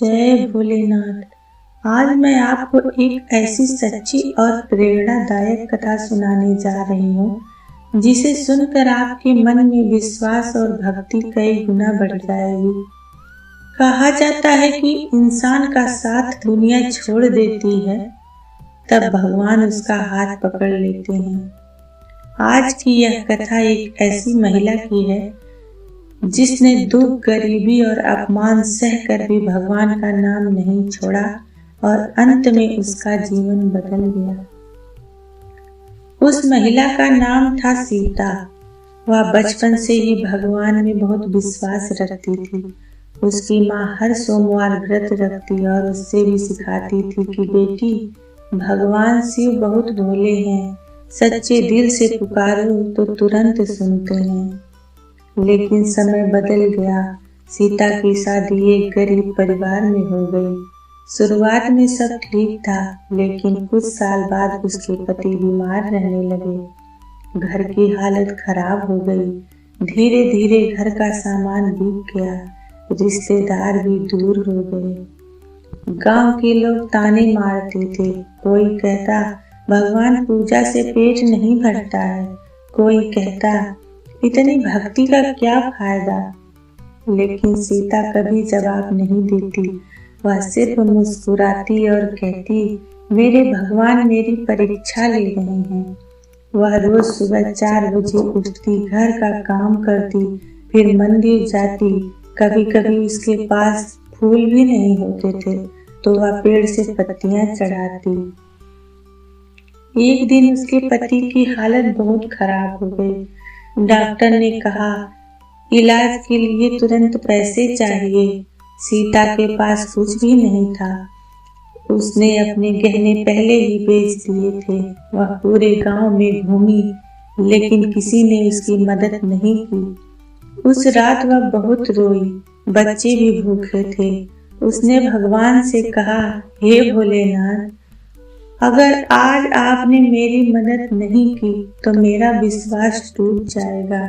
जय भोलेनाथ। आज मैं आपको एक ऐसी सच्ची और प्रेरणादायक कथा सुनाने जा रही हूँ जिसे सुनकर आपके मन में विश्वास और भक्ति कई गुना बढ़ जाएगी। कहा जाता है कि इंसान का साथ दुनिया छोड़ देती है तब भगवान उसका हाथ पकड़ लेते हैं। आज की यह कथा एक ऐसी महिला की है जिसने दुख, गरीबी और अपमान सहकर भी भगवान का नाम नहीं छोड़ा और अंत में उसका जीवन बदल गया। उस महिला का नाम था सीता। वह बचपन से ही भगवान में बहुत विश्वास रखती थी। उसकी माँ हर सोमवार व्रत रखती और उससे भी सिखाती थी कि बेटी, भगवान शिव बहुत भोले हैं, सच्चे दिल से पुकारो तो तुरंत सुनते हैं। लेकिन समय बदल गया। सीता की शादी एक गरीब परिवार में हो गई। शुरुआत में सब ठीक था, लेकिन कुछ साल बाद उसके पति बीमार रहने लगे। घर की हालत खराब हो गई। धीरे धीरे घर का सामान बिक गया। रिश्तेदार भी दूर हो गए। गांव के लोग ताने मारते थे। कोई कहता भगवान पूजा से पेट नहीं भरता है, कोई कहता इतनी भक्ति का क्या फायदा। लेकिन सीता कभी जवाब नहीं देती। वह सिर्फ मुस्कुराती और कहती, मेरे भगवान मेरी परीक्षा ले रहे हैं। वह रोज सुबह 4 बजे उठती, घर का काम करती, फिर मंदिर जाती। कभी कभी उसके पास फूल भी नहीं होते थे तो वह पेड़ से पत्तियां चढ़ाती। एक दिन उसके पति की हालत बहुत खराब हो गई। डॉक्टर ने कहा इलाज के लिए तुरंत पैसे चाहिए। सीता के पास कुछ भी नहीं था। उसने अपने गहने पहले ही बेच दिए थे। वह पूरे गांव में घूमी, लेकिन किसी ने उसकी मदद नहीं की। उस रात वह बहुत रोई। बच्चे भी भूखे थे। उसने भगवान से कहा, हे भोलेनाथ, अगर आज आपने मेरी मदद नहीं की तो मेरा विश्वास टूट जाएगा।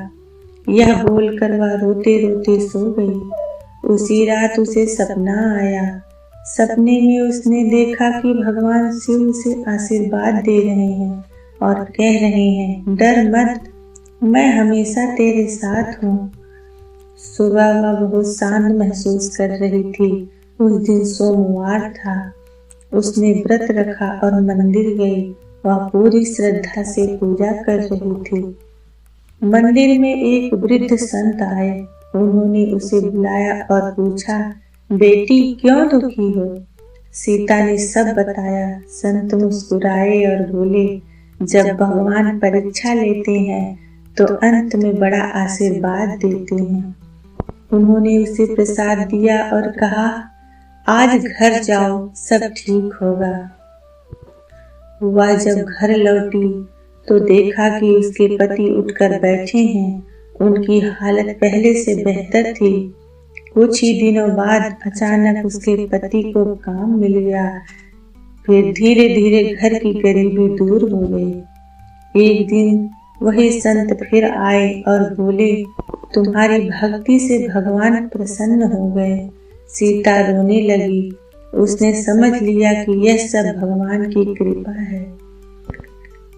यह बोलकर वह रोते रोते सो गई। उसी रात उसे सपना आया। सपने में उसने देखा कि भगवान शिव उसे आशीर्वाद दे रहे हैं और कह रहे हैं, डर मत, मैं हमेशा तेरे साथ हूँ। सुबह वह बहुत शांत महसूस कर रही थी। उस दिन सोमवार था। उसने व्रत रखा और मंदिर गई। वह पूरी श्रद्धा से पूजा कर रही थी। मंदिर में एक वृद्ध संत आए। उन्होंने उसे बुलाया और पूछा, बेटी क्यों दुखी हो? सीता ने सब बताया। संत मुस्कुराए और बोले, जब भगवान परीक्षा लेते हैं तो अंत में बड़ा आशीर्वाद देते हैं। उन्होंने उसे प्रसाद दिया और कहा, आज घर जाओ, सब ठीक होगा। वह जब घर लौटी तो देखा कि उसके पति उठकर बैठे हैं। उनकी हालत पहले से बेहतर थी। कुछ ही दिनों बाद अचानक उसके पति को काम मिल गया। फिर धीरे धीरे घर की गरीबी दूर हो गई। एक दिन वही संत फिर आए और बोले, तुम्हारी भक्ति से भगवान प्रसन्न हो गए। सीता रोने लगी। उसने समझ लिया कि यह सब भगवान की कृपा है।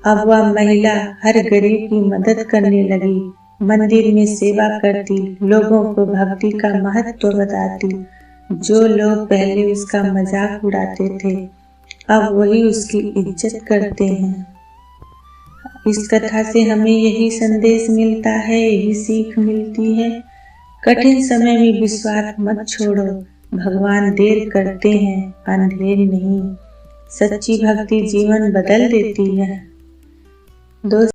अब वह महिला हर गरीब की मदद करने लगी। मंदिर में सेवा करती, लोगों को भक्ति का महत्व बताती। जो लोग पहले उसका मजाक उड़ाते थे, अब वही उसकी इज्जत करते हैं। इस कथा से हमें यही संदेश मिलता है, यही सीख मिलती है, कठिन समय में विश्वास मत छोड़ो। भगवान देर करते हैं, अंधेर नहीं। सच्ची भक्ति जीवन बदल देती है। दोस्तों,